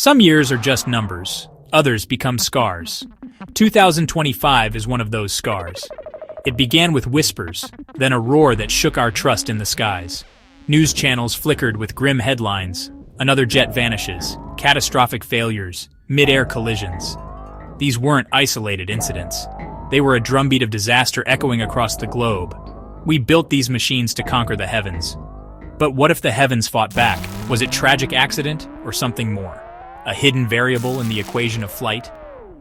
Some years are just numbers, others become scars. 2025 is one of those scars. It began with whispers, then a roar that shook our trust in the skies. News channels flickered with grim headlines. Another jet vanishes, catastrophic failures, mid-air collisions. These weren't isolated incidents. They were a drumbeat of disaster echoing across the globe. We built these machines to conquer the heavens. But what if the heavens fought back? Was it tragic accident or something more? A hidden variable in the equation of flight?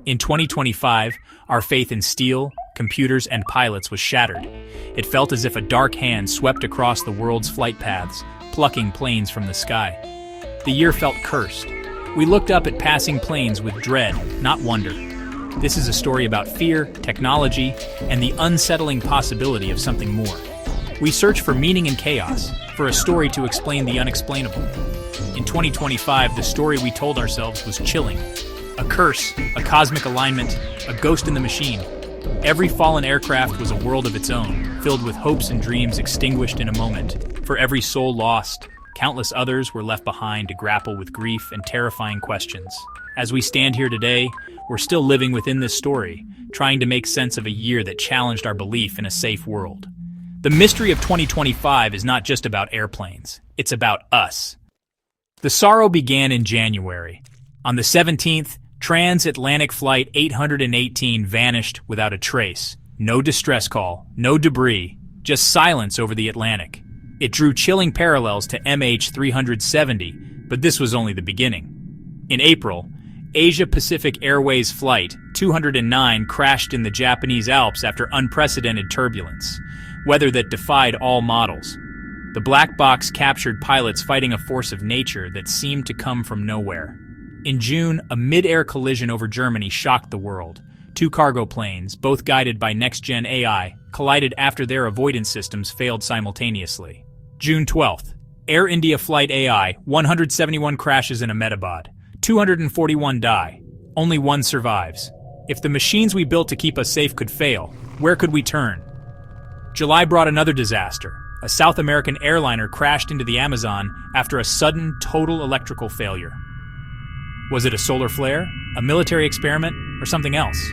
In 2025, our faith in steel, computers, and pilots was shattered. It felt as if a dark hand swept across the world's flight paths, plucking planes from the sky. The year felt cursed. We looked up at passing planes with dread, not wonder. This is a story about fear, technology, and the unsettling possibility of something more. We search for meaning in chaos, for a story to explain the unexplainable. In 2025, the story we told ourselves was chilling. A curse, a cosmic alignment, a ghost in the machine. Every fallen aircraft was a world of its own, filled with hopes and dreams extinguished in a moment. For every soul lost, countless others were left behind to grapple with grief and terrifying questions. As we stand here today, we're still living within this story, trying to make sense of a year that challenged our belief in a safe world. The mystery of 2025 is not just about airplanes, it's about us. The sorrow began in January. On the 17th, transatlantic flight 818 vanished without a trace. No distress call, no debris, just silence over the Atlantic. It drew chilling parallels to MH370, but this was only the beginning. In April, Asia Pacific Airways Flight 209 crashed in the Japanese Alps after unprecedented turbulence, weather that defied all models. The black box captured pilots fighting a force of nature that seemed to come from nowhere. In June, a mid-air collision over Germany shocked the world. Two cargo planes, both guided by next-gen AI, collided after their avoidance systems failed simultaneously. June 12th, Air India Flight AI, 171 crashes in Ahmedabad. 241 die. Only one survives. If the machines we built to keep us safe could fail, where could we turn? July brought another disaster. A South American airliner crashed into the Amazon after a sudden, total electrical failure. Was it a solar flare, a military experiment, or something else?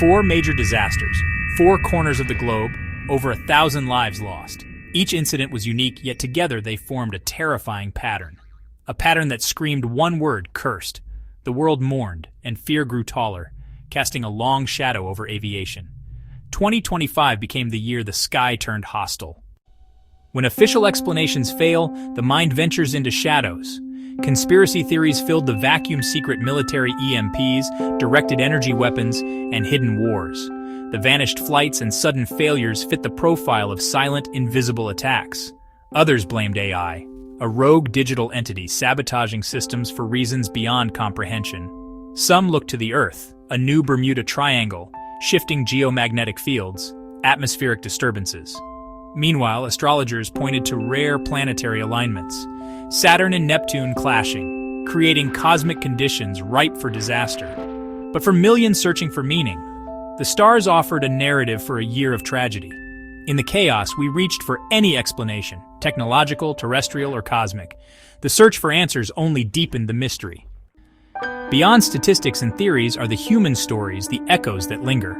4 major disasters, 4 corners of the globe, over 1,000 lives lost. Each incident was unique, yet together they formed a terrifying pattern. A pattern that screamed one word, cursed. The world mourned, and fear grew taller, casting a long shadow over aviation. 2025 became the year the sky turned hostile. When official explanations fail, the mind ventures into shadows. Conspiracy theories filled the vacuum secret military EMPs, directed energy weapons, and hidden wars. The vanished flights and sudden failures fit the profile of silent, invisible attacks. Others blamed AI, a rogue digital entity sabotaging systems for reasons beyond comprehension. Some looked to the Earth, a new Bermuda Triangle, shifting geomagnetic fields, atmospheric disturbances. Meanwhile, astrologers pointed to rare planetary alignments, Saturn and Neptune clashing, creating cosmic conditions ripe for disaster. But for millions searching for meaning, the stars offered a narrative for a year of tragedy. In the chaos, we reached for any explanation, technological, terrestrial, or cosmic. The search for answers only deepened the mystery. Beyond statistics and theories are the human stories, the echoes that linger.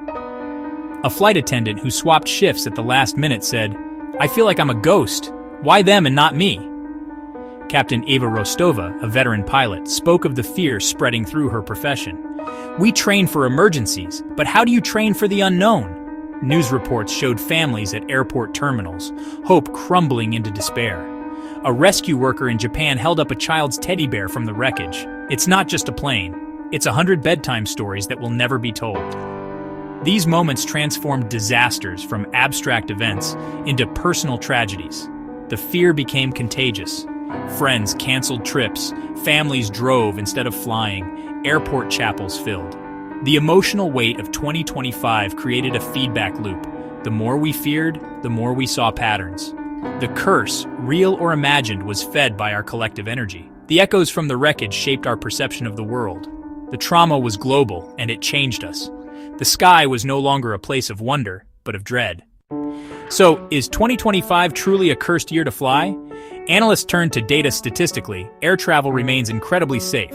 A flight attendant who swapped shifts at the last minute said, "I feel like I'm a ghost. Why them and not me?" Captain Eva Rostova, a veteran pilot, spoke of the fear spreading through her profession. "We train for emergencies, but how do you train for the unknown?" News reports showed families at airport terminals, hope crumbling into despair. A rescue worker in Japan held up a child's teddy bear from the wreckage. It's not just a plane. It's 100 bedtime stories that will never be told. These moments transformed disasters from abstract events into personal tragedies. The fear became contagious. Friends canceled trips, families drove instead of flying, airport chapels filled. The emotional weight of 2025 created a feedback loop. The more we feared, the more we saw patterns. The curse, real or imagined, was fed by our collective energy. The echoes from the wreckage shaped our perception of the world. The trauma was global, and it changed us. The sky was no longer a place of wonder, but of dread. So, is 2025 truly a cursed year to fly? Analysts turn to data statistically. Air travel remains incredibly safe.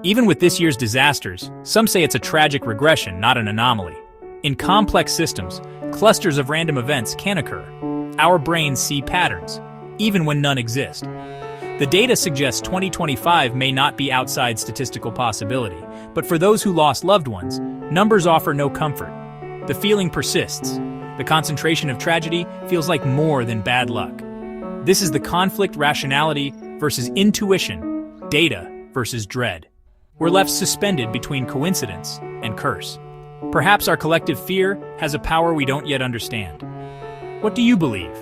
Even with this year's disasters, some say it's a tragic regression, not an anomaly. In complex systems, clusters of random events can occur. Our brains see patterns, even when none exist. The data suggests 2025 may not be outside statistical possibility, but for those who lost loved ones, numbers offer no comfort. The feeling persists. The concentration of tragedy feels like more than bad luck. This is the conflict: rationality versus intuition, data versus dread. We're left suspended between coincidence and curse. Perhaps our collective fear has a power we don't yet understand. What do you believe?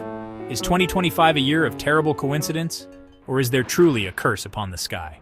Is 2025 a year of terrible coincidence, or is there truly a curse upon the sky?